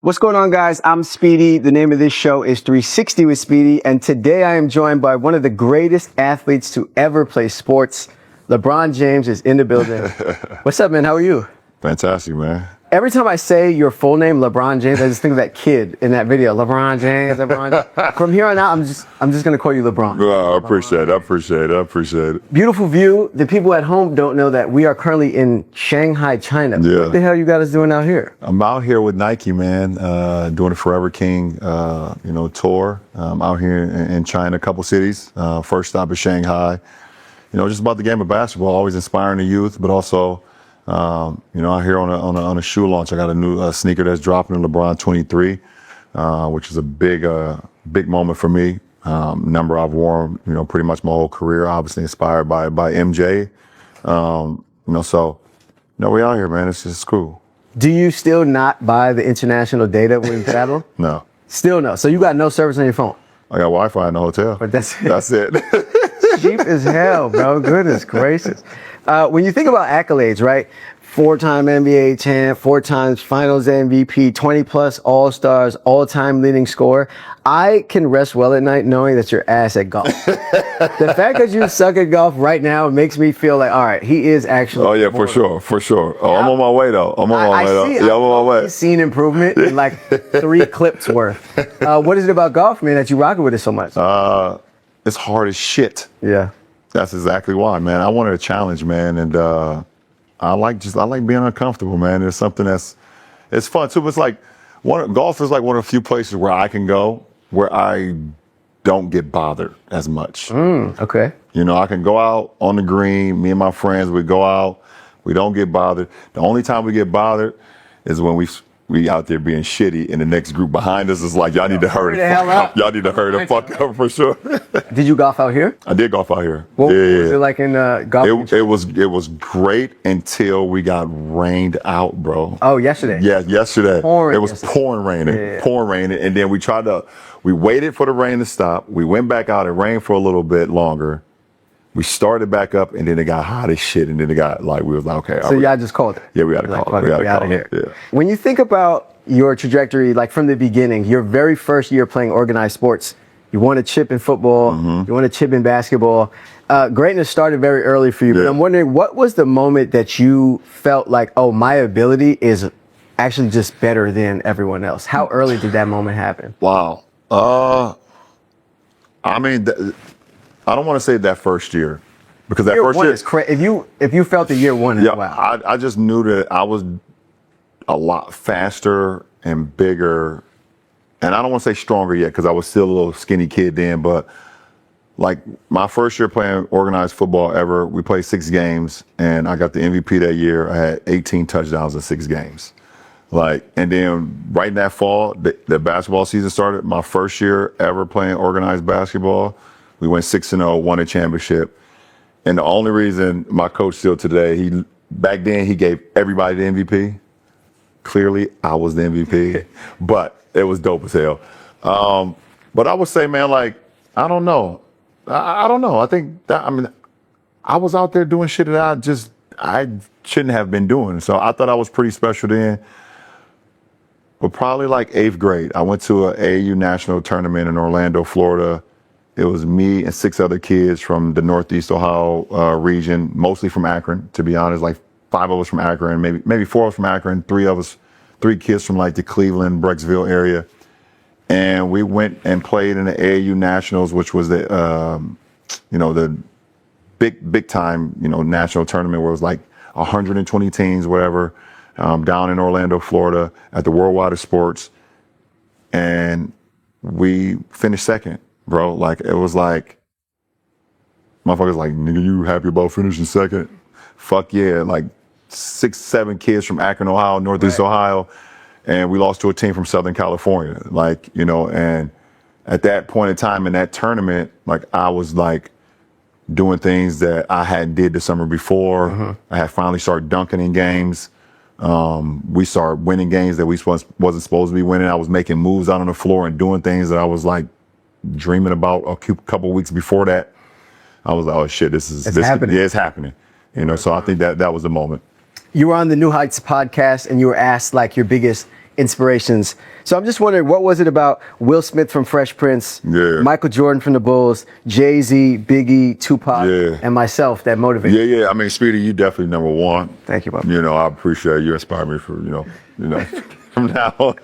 What's going on, guys? I'm Speedy. The name of this show is 360 with Speedy, and today I am joined by one of the greatest athletes to ever play sports. LeBron James is in the building. What's up, man? How are you? Fantastic, man. Every time I say your full name, LeBron James, I just think of that kid in that video, LeBron James, LeBron James. From here on out, I'm just gonna call you LeBron. Well, I appreciate it. Beautiful view. The people at home don't know that we are currently in Shanghai, China. Yeah. What the hell you got us doing out here? I'm out here with Nike, man, doing the Forever King, tour. I'm out here in China, a couple cities. First stop is Shanghai. Just about the game of basketball, always inspiring the youth, but also, out here on a shoe launch. I got a new sneaker that's dropping, the LeBron 23, which is a big moment for me. Number I've worn, pretty much my whole career, obviously inspired by MJ. We out here, man. It's just cool. Do you still not buy the international data when you travel? No. Still no. So you got no service on your phone? I got Wi-Fi in the hotel. But that's it. That's it. Cheap as hell, bro. Goodness gracious. When you think about accolades, right? 4-time NBA champ, 4 times finals MVP, 20 plus all-stars, all-time leading scorer. I can rest well at night knowing that you're ass at golf. The fact that you suck at golf right now makes me feel like, all right, he is actually. Oh yeah, for sure. Oh, I'm on my way though. I'm on my way. I've seen improvement in like 3 clips worth. What is it about golf, man, that you rock it with it so much? It's hard as shit. Yeah. That's exactly why, man. I wanted a challenge, man, and I like being uncomfortable, man. It's something it's fun too. But it's like golf is like one of the few places where I can go where I don't get bothered as much. Okay. I can go out on the green. Me and my friends, we go out. We don't get bothered. The only time we get bothered is when we out there being shitty, and the next group behind us is like, y'all need to hurry the fuck up. Y'all need to hurry the fuck up for sure. Did you golf out here? I did golf out here. What was it like in golf? It was great until we got rained out, bro. Oh, yesterday? Yeah, yesterday. Pouring it was yesterday. pouring raining. And then we waited for the rain to stop. We went back out. It rained for a little bit longer. We started back up, and then it got hot as shit, and then it got we was like, okay. So y'all just called it? Yeah, we got to call it. We got to call it. Yeah. When you think about your trajectory, like from the beginning, your very first year playing organized sports, you won a chip in football, you won a chip in basketball. Greatness started very early for you, but I'm wondering, what was the moment that you felt like, oh, my ability is actually just better than everyone else? How early did that moment happen? Wow. I don't want to say that first year, because that first year is crazy. If you felt the year one, yeah, wow. I just knew that I was a lot faster and bigger, and I don't want to say stronger yet because I was still a little skinny kid then. But like my first year playing organized football ever, we played 6 games, and I got the MVP that year. I had 18 touchdowns in 6 games. And then right in that fall, the basketball season started. My first year ever playing organized basketball. We went 6-0, won a championship. And the only reason my coach still today, back then he gave everybody the MVP. Clearly, I was the MVP, but it was dope as hell. But I would say, man, I don't know. I don't know. I think I was out there doing shit that I shouldn't have been doing. So I thought I was pretty special then. But probably 8th grade, I went to an AAU national tournament in Orlando, Florida. It was me and 6 other kids from the Northeast Ohio region, mostly from Akron, to be honest. 5 of us from Akron, maybe 4 of us from Akron, 3 kids from the Cleveland, Brecksville area. And we went and played in the AAU Nationals, which was the big time, national tournament where it was 120 teams, whatever, down in Orlando, Florida at the Worldwide of Sports. And we finished second. Bro, it was motherfuckers nigga, you happy about finishing second? Fuck yeah. 6, 7 kids from Akron, Ohio, Northeast Ohio, and we lost to a team from Southern California. And at that point in time in that tournament, I was doing things that I hadn't did the summer before. I had finally started dunking in games. We started winning games that we wasn't supposed to be winning. I was making moves out on the floor and doing things that I was dreaming about a couple weeks before that. I was like, oh shit, this happening. Yeah, it's happening. So I think that was the moment. You were on the New Heights podcast and you were asked your biggest inspirations. So I'm just wondering, what was it about Will Smith from Fresh Prince, Michael Jordan from the Bulls, Jay-Z, Biggie, Tupac, and myself that motivated? Yeah. I mean, Speedy, you definitely number one. Thank you, Bob. You know, I appreciate it. You inspire me for, you know, from now on.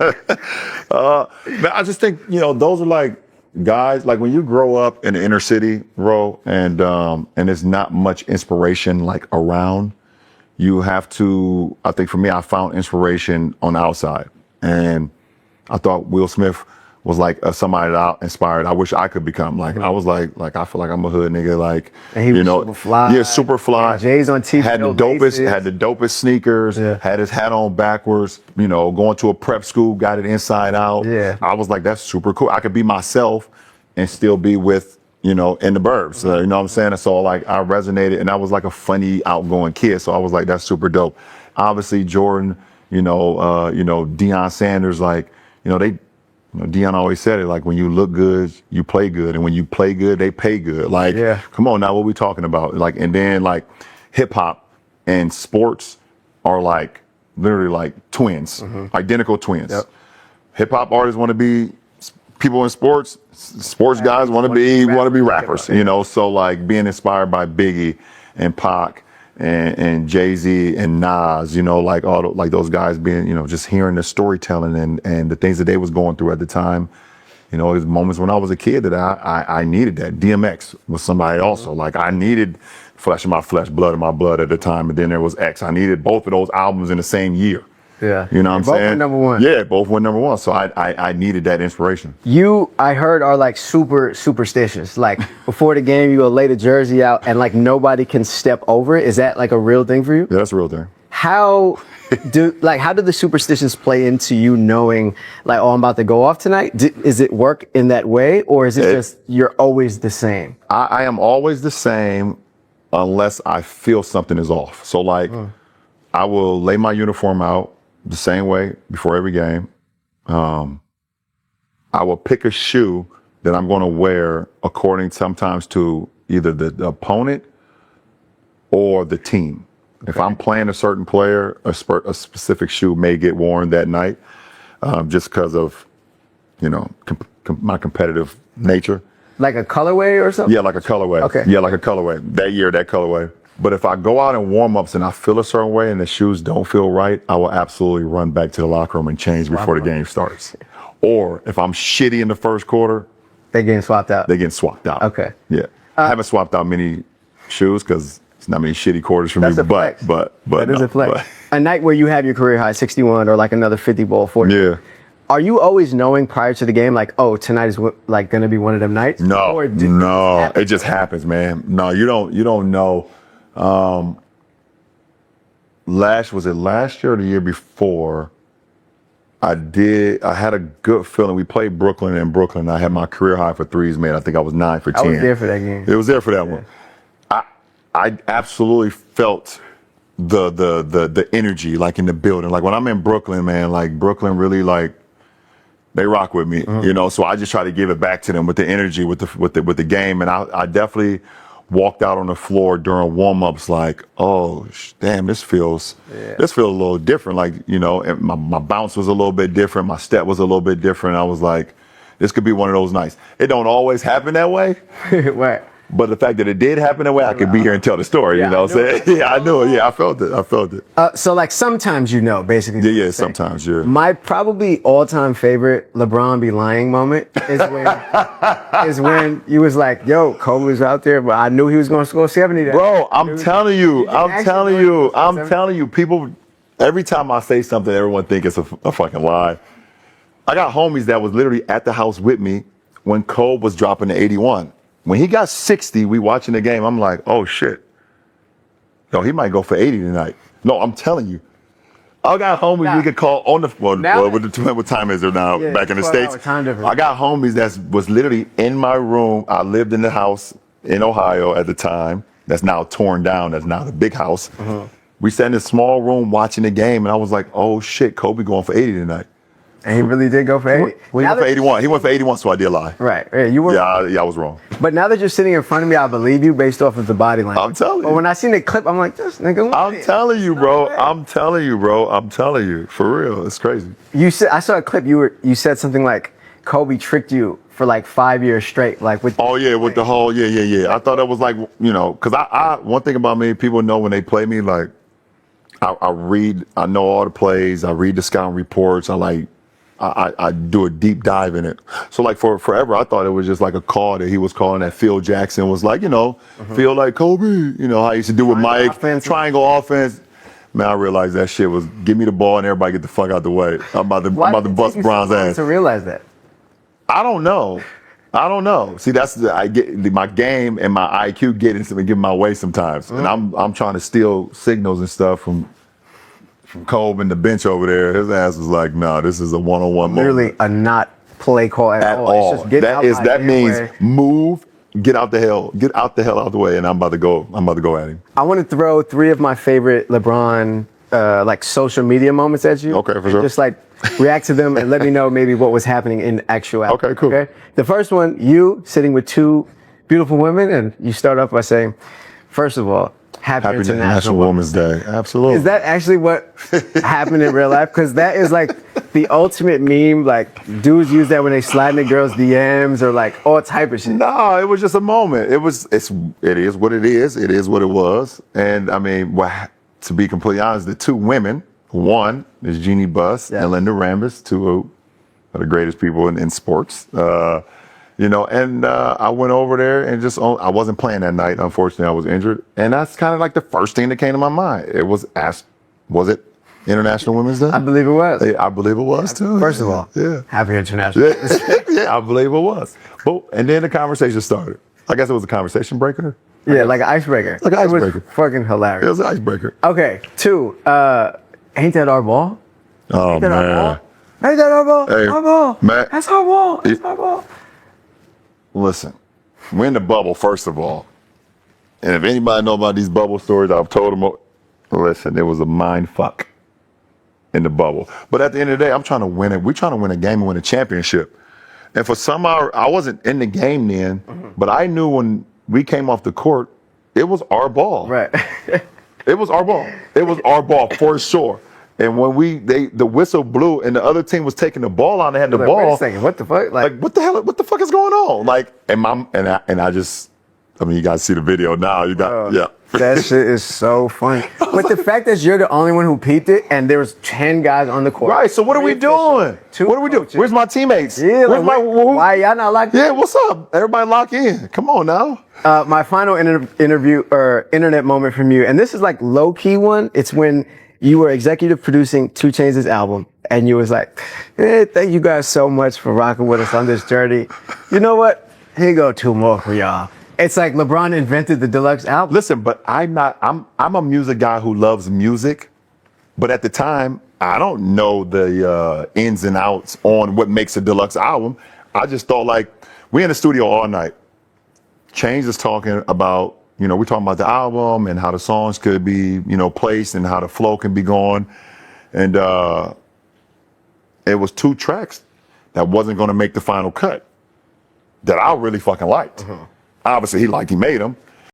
But I just think, you know, those are like guys, like when you grow up in the inner city, and there's not much inspiration like around, you have to, I think for me, I found inspiration on the outside. And I thought Will Smith was like somebody that I inspired. I wish I could become like. I was like I feel like I'm a hood nigga. Like, and he was super fly. Yeah, super fly. Jay's on TV. Had the dopest sneakers. Yeah. Had his hat on backwards. You know, going to a prep school, got it inside out. Yeah. I was like, that's super cool. I could be myself and still be with, you know, in the burbs. You know what I'm saying? And so like I resonated, and I was like a funny, outgoing kid. So I was like, that's super dope. Obviously, Jordan. You know, Deion Sanders. Like, you know, Deion always said it, like, when you look good, you play good. And when you play good, they pay good. Like, come on now, what we talking about? Like, and then like hip hop and sports are like literally like twins, identical twins. Yep. Hip hop artists want to be people in sports. Sports guys want to be rappers, you know? So like being inspired by Biggie and Pac and Jay-Z and Nas, you know, like like those guys being, you know, just hearing the storytelling and the things that they was going through at the time. You know, there's moments when I was a kid that I needed that. DMX was somebody also. Like I needed Flesh of My Flesh, Blood of My Blood at the time. And then there was X. I needed both of those albums in the same year. Yeah. You know what I'm saying? Both went #1. Yeah, both went #1. So I needed that inspiration. You, I heard, are like super superstitious. Like before the game, you will lay the jersey out and like nobody can step over it. Is that like a real thing for you? Yeah, that's a real thing. How do the superstitions play into you knowing like, oh, I'm about to go off tonight? Is it work in that way, or is it just you're always the same? I am always the same unless I feel something is off. So like I will lay my uniform out the same way before every game. I will pick a shoe that I'm going to wear according sometimes to either the opponent or the team. Okay. If I'm playing a certain player, a specific shoe may get worn that night, just because of, you know, my competitive nature. Like a colorway or something? Yeah, like a colorway. Okay. Yeah, like a colorway. That year, that colorway. But if I go out in warm-ups and I feel a certain way and the shoes don't feel right, I will absolutely run back to the locker room and change before the game starts. Or if I'm shitty in the first quarter, they getting swapped out. They getting swapped out. Okay. Yeah. I haven't swapped out many shoes because it's not many shitty quarters for That's me. A flex. But that is a flex. A night where you have your career high 61 or like another 50 ball 40. Yeah. Are you always knowing prior to the game, like, oh, tonight is like going to be one of them nights? No, it just happens, man. No, you don't know. Was it last year or the year before? I had a good feeling. We played Brooklyn in Brooklyn. I had my career high for threes made. I think I was 9 for 10. I was there for that game. It was there for that one. I absolutely felt the energy like in the building. Like when I'm in Brooklyn, man, like Brooklyn really like they rock with me, you know. So I just try to give it back to them with the energy, with the game. And I definitely walked out on the floor during warm-ups like, oh, damn, this feels a little different. Like, you know, and my bounce was a little bit different. My step was a little bit different. I was like, this could be one of those nights. It don't always happen that way. Right. But the fact that it did happen that way, I could be here and tell the story, you know what I'm saying? Yeah, I knew it. Yeah, I felt it. So like sometimes you know, basically. Yeah, sometimes, yeah. My probably all-time favorite LeBron be lying moment is when you was like, yo, Kobe was out there, but I knew he was going to score 70 that Bro, I'm telling you, people, every time I say something, everyone think it's a fucking lie. I got homies that was literally at the house with me when Kobe was dropping the 81. When he got 60, we watching the game, I'm like, oh shit. Yo, he might go for 80 tonight. No, I'm telling you. I got homies we could call on the phone. What time is it now? Back in the States? I got homies that was literally in my room. I lived in the house in Ohio at the time. That's now torn down. That's now the big house. We sat in this small room watching the game, and I was like, oh shit, Kobe going for 80 tonight. And he really did go for 80. Well, he went for 81. He went for 81, so I did lie. Right. Yeah, you were. Yeah, I was wrong. But now that you're sitting in front of me, I believe you based off of the body language. I'm telling you. But when I seen the clip, I'm like, this nigga. I'm telling you, bro. I'm telling you, bro. I'm telling you. For real. It's crazy. You said I saw a clip. You said something like Kobe tricked you for like 5 years straight, like with. Oh yeah, with the whole yeah. I thought that was like, you know, because I one thing about me, people know when they play me, like I read, I know all the plays, I read the scouting reports, I do a deep dive in it. So like for forever, I thought it was just like a call that he was calling that Phil Jackson was like, you know, feel like Kobe, you know, how he used to do with Mike, triangle offense. Man, I realized that shit was give me the ball and everybody get the fuck out the way. I'm about to bust Bron's ass. To realize that. I don't know. See, that's I get my game and my IQ getting my way sometimes, and I'm trying to steal signals and stuff from Kobe and the bench over there. His ass was like, "No, this is a one-on-one." Literally a not play call at all. It's just that means move, get out the hell out the way, and I'm about to go at him. I want to throw 3 of my favorite LeBron like social media moments at you. Okay, for sure. Just like react to them and let me know maybe what was happening in actuality. Okay, cool. Okay? The first one, you sitting with 2 beautiful women, and you start off by saying, first of all, Happy International Women's Day. Absolutely. Is that actually what happened in real life? Because that is like the ultimate meme. Like dudes use that when they slide in the girls' DMs or like all type of shit. No, it was just a moment. It is what it is. It is what it was. And I mean, to be completely honest, the 2 women, one is Jeannie Buss and Linda Rambis, 2 of the greatest people in sports. You know, and I went over there and I wasn't playing that night. Unfortunately, I was injured. And that's kind of like the first thing that came to my mind. It was was it International Women's Day? I believe it was. I believe it was too. First of all, yeah. Happy International Women's Day. Yeah, I believe it was. But, and then the conversation started. I guess it was a conversation breaker. Yeah, like an icebreaker. Like an icebreaker. It was fucking hilarious. It was an icebreaker. Okay, 2, ain't that our ball? Oh, Ain't that man. our ball? Ain't that our ball? Hey, our ball. man. That's our ball. That's our ball. Listen, we're in the bubble, first of all. And if anybody know about these bubble stories, I've told them, listen, it was a mind fuck in the bubble. But at the end of the day, I'm trying to win it. We're trying to win a game and win a championship. And for somehow, I wasn't in the game then, but I knew when we came off the court, it was our ball. Right. It was our ball. It was our ball for sure. And when the whistle blew and the other team was taking the ball out and had the ball. Wait a second, what the fuck? Like what the hell? What the fuck is going on? Like, I mean, you guys see the video now. You got That shit is so funny. But the fact that you're the only one who peeped it and there was 10 guys on the court. Right. So what are we doing? What are we doing? Where's my teammates? Yeah. Like, why y'all not locked in? Yeah. What's up? Everybody lock in. Come on now. My final interview or internet moment from you, and this is like low key one. It's when you were executive producing 2 Chainz's album, and you was like, thank you guys so much for rocking with us on this journey. You know what? Here go 2 more for y'all. It's like LeBron invented the deluxe album. Listen, but I'm a music guy who loves music, but at the time, I don't know the ins and outs on what makes a deluxe album. I just thought like, we in the studio all night. Chainz is talking about, you know, we're talking about the album and how the songs could be, you know, placed and how the flow can be going. And it was 2 tracks that wasn't going to make the final cut that I really fucking liked. Obviously, he made them.